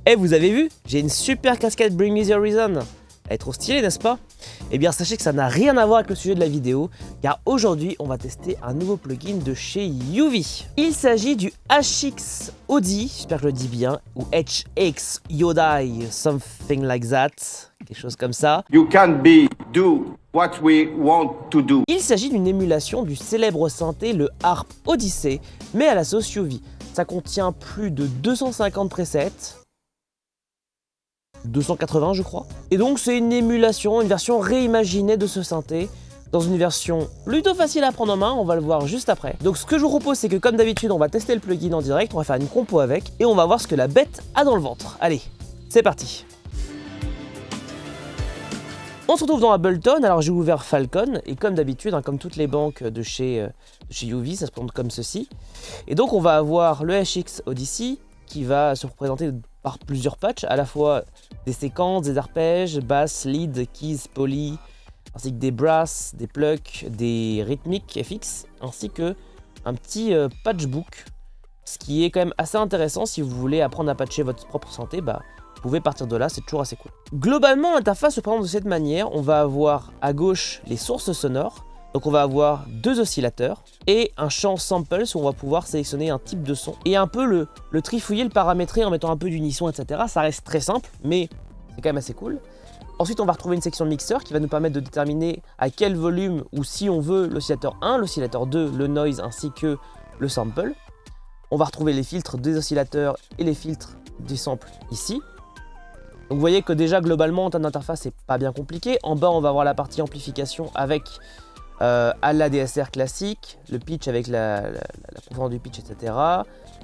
Eh, vous avez vu? J'ai une super casquette Bring Me The Horizon. Elle est trop stylée, n'est-ce pas? Eh bien, sachez que ça n'a rien à voir avec le sujet de la vidéo, car aujourd'hui, on va tester un nouveau plugin de chez UV. Il s'agit du HX Audi, j'espère que je le dis bien, ou HX Yodai, something like that, quelque chose comme ça. You can't do what we want to do. Il s'agit d'une émulation du célèbre synthé, le Harp Odyssey, mais à la sauce UV. Ça contient plus de 250 presets. 280 je crois. Et donc c'est une émulation, une version réimaginée de ce synthé dans une version plutôt facile à prendre en main, on va le voir juste après. Donc ce que je vous propose, c'est que comme d'habitude, on va tester le plugin en direct, on va faire une compo avec et on va voir ce que la bête a dans le ventre. Allez, c'est parti. On se retrouve dans Ableton, alors j'ai ouvert Falcon et comme d'habitude, hein, comme toutes les banques de chez UV, ça se présente comme ceci. Et donc on va avoir le HX Odyssey qui va se représenter par plusieurs patchs, à la fois des séquences, des arpèges, basses, lead, keys, poly, ainsi que des brasses, des plucks, des rythmiques FX, ainsi que un petit patchbook, ce qui est quand même assez intéressant si vous voulez apprendre à patcher votre propre synthé, bah, vous pouvez partir de là, c'est toujours assez cool. Globalement, l'interface se présente de cette manière, on va avoir à gauche les sources sonores, donc on va avoir deux oscillateurs et un champ samples où on va pouvoir sélectionner un type de son et un peu le trifouiller, le paramétrer en mettant un peu d'unisson, etc. Ça reste très simple, mais c'est quand même assez cool. Ensuite, on va retrouver une section mixeur qui va nous permettre de déterminer à quel volume ou si on veut l'oscillateur 1, l'oscillateur 2, le noise ainsi que le sample. On va retrouver les filtres des oscillateurs et les filtres des samples ici. Donc vous voyez que déjà globalement en termes d'interface c'est pas bien compliqué. En bas on va avoir la partie amplification avec à la DSR classique, le pitch avec la conférence du pitch, etc.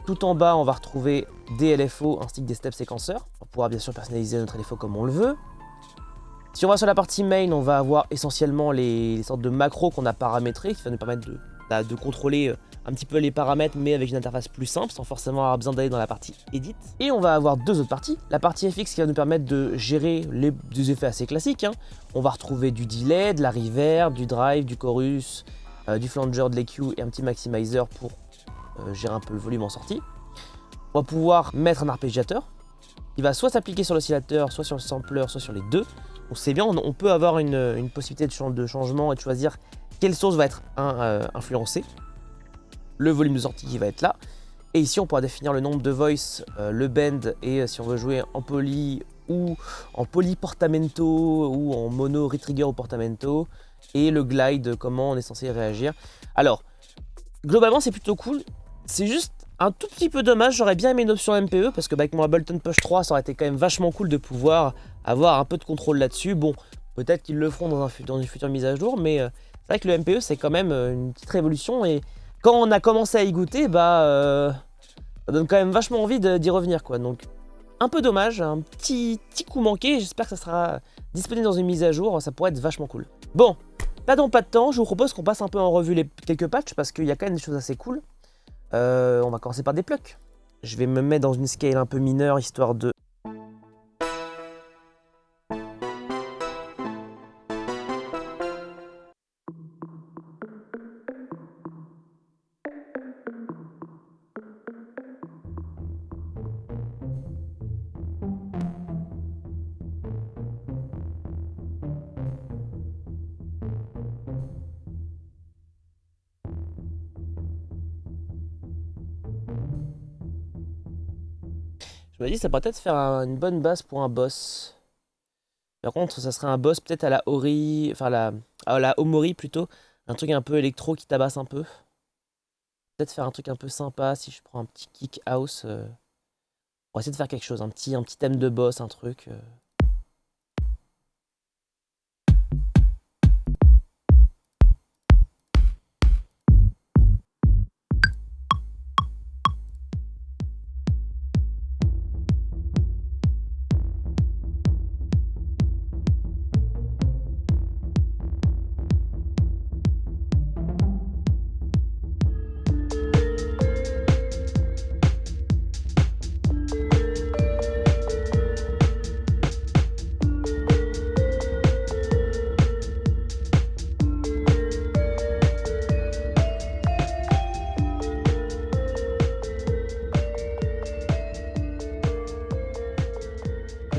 Tout en bas, on va retrouver des LFO ainsi que des step séquenceurs. On pourra bien sûr personnaliser notre LFO comme on le veut. Si on va sur la partie main, on va avoir essentiellement les sortes de macros qu'on a paramétrés qui va nous permettre de contrôler un petit peu les paramètres mais avec une interface plus simple sans forcément avoir besoin d'aller dans la partie edit. Et on va avoir deux autres parties. La partie FX qui va nous permettre de gérer des effets assez classiques, hein. On va retrouver du delay, de la reverb, du drive, du chorus, du flanger, de l'EQ et un petit maximizer pour gérer un peu le volume en sortie. On va pouvoir mettre un arpégiateur qui va soit s'appliquer sur l'oscillateur, soit sur le sampler, soit sur les deux. Donc c'est bien, on peut avoir une possibilité de changement et de choisir quelle source va être influencée. Le volume de sortie qui va être là. Et ici, on pourra définir le nombre de voice, le bend et si on veut jouer en poly ou en poly portamento ou en mono retrigger au portamento et le glide, comment on est censé réagir. Alors, globalement, c'est plutôt cool. C'est juste un tout petit peu dommage. J'aurais bien aimé une option MPE parce que avec mon Ableton Push 3, ça aurait été quand même vachement cool de pouvoir avoir un peu de contrôle là-dessus. Bon, peut-être qu'ils le feront dans une future mise à jour, mais c'est vrai que le MPE, c'est quand même une petite révolution et quand on a commencé à y goûter, ça donne quand même vachement envie d'y revenir, quoi. Donc, un peu dommage, un petit coup manqué. J'espère que ça sera disponible dans une mise à jour. Ça pourrait être vachement cool. Bon, perdons pas de temps. Je vous propose qu'on passe un peu en revue quelques patchs parce qu'il y a quand même des choses assez cool. On va commencer par des plucks. Je vais me mettre dans une scale un peu mineure histoire de... Je me dis ça pourrait peut-être faire une bonne base pour un boss. Par contre, ça serait un boss peut-être à la Ori, enfin à la Omori plutôt. Un truc un peu électro qui tabasse un peu. Peut-être faire un truc un peu sympa si je prends un petit kick house. On va essayer de faire quelque chose, un petit thème de boss, un truc.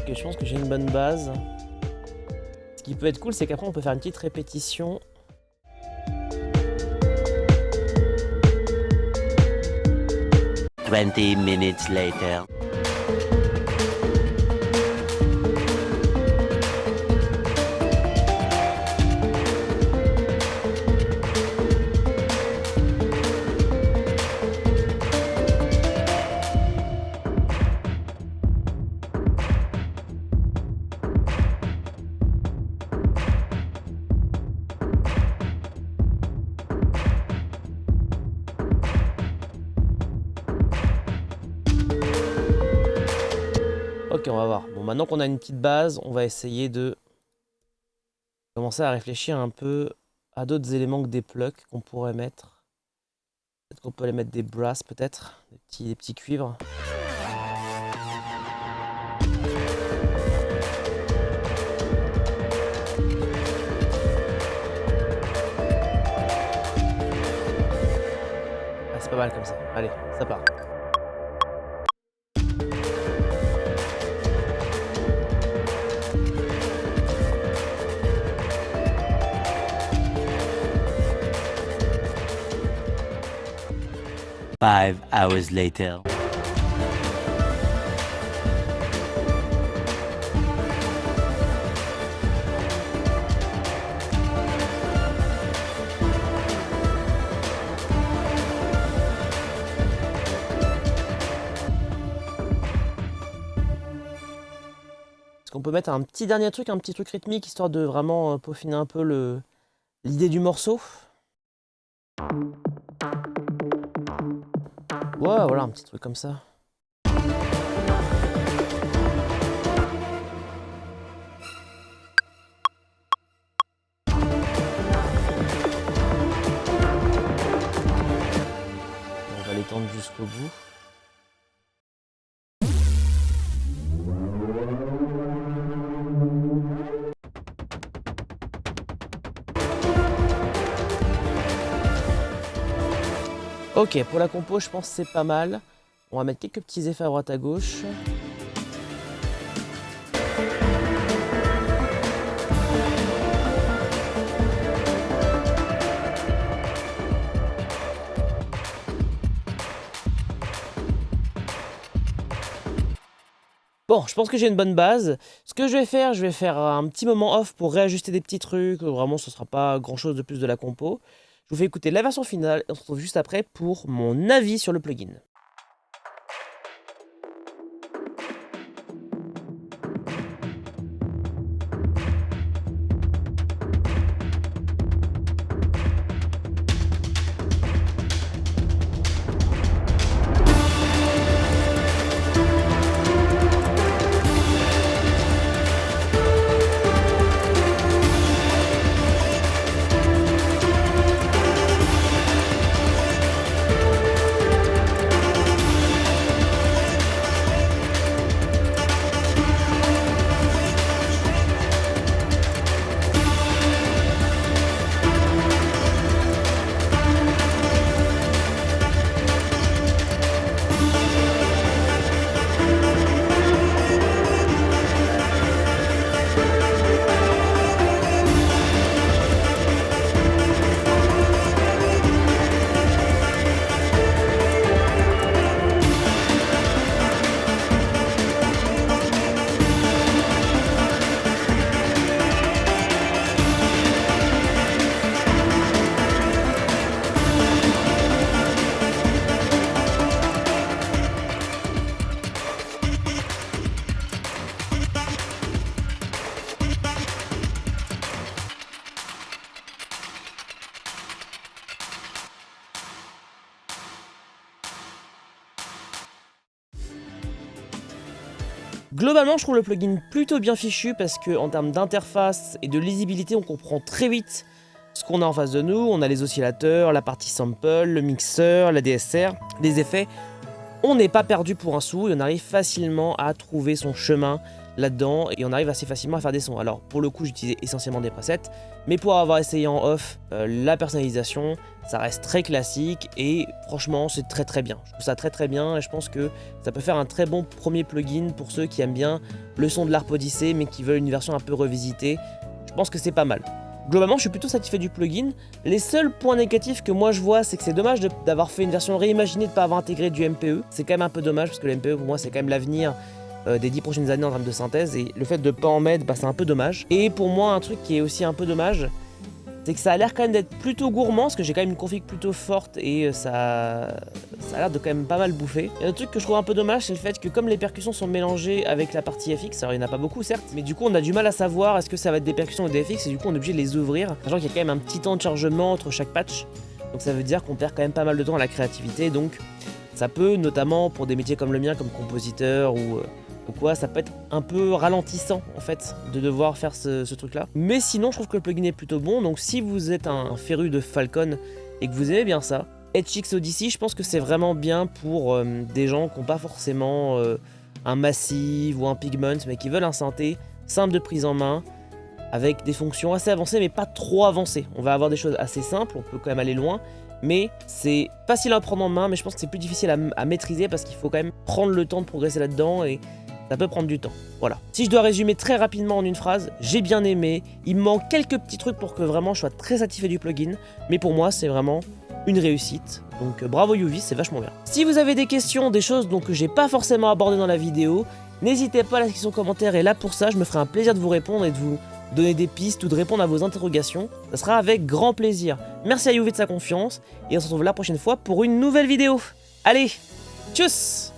Ok, je pense que j'ai une bonne base. Ce qui peut être cool, c'est qu'après on peut faire une petite répétition. Twenty minutes later. Ok, on va voir. Bon, maintenant qu'on a une petite base, on va essayer de commencer à réfléchir un peu à d'autres éléments que des plugs qu'on pourrait mettre. Peut-être qu'on peut aller mettre des brasses, peut-être, des petits cuivres. Ah, c'est pas mal comme ça. Allez, ça part. Five hours later. Est-ce qu'on peut mettre un petit dernier truc, un petit truc rythmique, histoire de vraiment peaufiner un peu l'idée du morceau? Ouais, voilà, un petit truc comme ça. On va l'étendre jusqu'au bout. Ok, pour la compo, je pense que c'est pas mal. On va mettre quelques petits effets à droite à gauche. Bon, je pense que j'ai une bonne base. Ce que je vais faire un petit moment off pour réajuster des petits trucs. Vraiment, ce sera pas grand chose de plus de la compo. Je vous fais écouter la version finale et on se retrouve juste après pour mon avis sur le plugin. Globalement, je trouve le plugin plutôt bien fichu parce que en termes d'interface et de lisibilité, on comprend très vite ce qu'on a en face de nous. On a les oscillateurs, la partie sample, le mixeur, la DSR, les effets. On n'est pas perdu pour un sou et on arrive facilement à trouver son chemin là-dedans et on arrive assez facilement à faire des sons. Alors pour le coup j'utilisais essentiellement des presets, mais pour avoir essayé en off, la personnalisation ça reste très classique et franchement c'est très bien. Je trouve ça très bien et je pense que ça peut faire un très bon premier plugin pour ceux qui aiment bien le son de l'Harp Odyssey mais qui veulent une version un peu revisitée. Je pense que c'est pas mal. Globalement, je suis plutôt satisfait du plugin. Les seuls points négatifs que moi je vois, c'est que c'est dommage d'avoir fait une version réimaginée, de ne pas avoir intégré du MPE. C'est quand même un peu dommage parce que le MPE pour moi c'est quand même l'avenir des 10 prochaines années en termes de synthèse et le fait de ne pas en mettre, bah, c'est un peu dommage. Et pour moi, un truc qui est aussi un peu dommage, c'est que ça a l'air quand même d'être plutôt gourmand parce que j'ai quand même une config plutôt forte et ça a l'air de quand même pas mal bouffer. Et un truc que je trouve un peu dommage, c'est le fait que comme les percussions sont mélangées avec la partie FX, alors il n'y en a pas beaucoup certes, mais du coup on a du mal à savoir est-ce que ça va être des percussions ou des FX et du coup on est obligé de les ouvrir, sachant qu'il y a quand même un petit temps de chargement entre chaque patch. Donc ça veut dire qu'on perd quand même pas mal de temps à la créativité, donc ça peut, notamment pour des métiers comme le mien, comme compositeur ou quoi, ça peut être un peu ralentissant en fait de devoir faire ce truc là. Mais sinon je trouve que le plugin est plutôt bon, donc si vous êtes un féru de Falcon et que vous aimez bien ça, HX Odyssey je pense que c'est vraiment bien pour des gens qui n'ont pas forcément un Massive ou un Pigment mais qui veulent un synthé simple de prise en main avec des fonctions assez avancées mais pas trop avancées. On va avoir des choses assez simples, on peut quand même aller loin, mais c'est facile à prendre en main, mais je pense que c'est plus difficile à maîtriser parce qu'il faut quand même prendre le temps de progresser là-dedans et ça peut prendre du temps. Voilà. Si je dois résumer très rapidement en une phrase, j'ai bien aimé, il me manque quelques petits trucs pour que vraiment je sois très satisfait du plugin, mais pour moi c'est vraiment une réussite. Donc bravo Yuvis, c'est vachement bien. Si vous avez des questions, des choses donc, que j'ai pas forcément abordées dans la vidéo, n'hésitez pas à la section commentaires et là pour ça je me ferai un plaisir de vous répondre et de vous donner des pistes ou de répondre à vos interrogations. Ça sera avec grand plaisir. Merci à Yuvis de sa confiance et on se retrouve la prochaine fois pour une nouvelle vidéo. Allez, tchuss!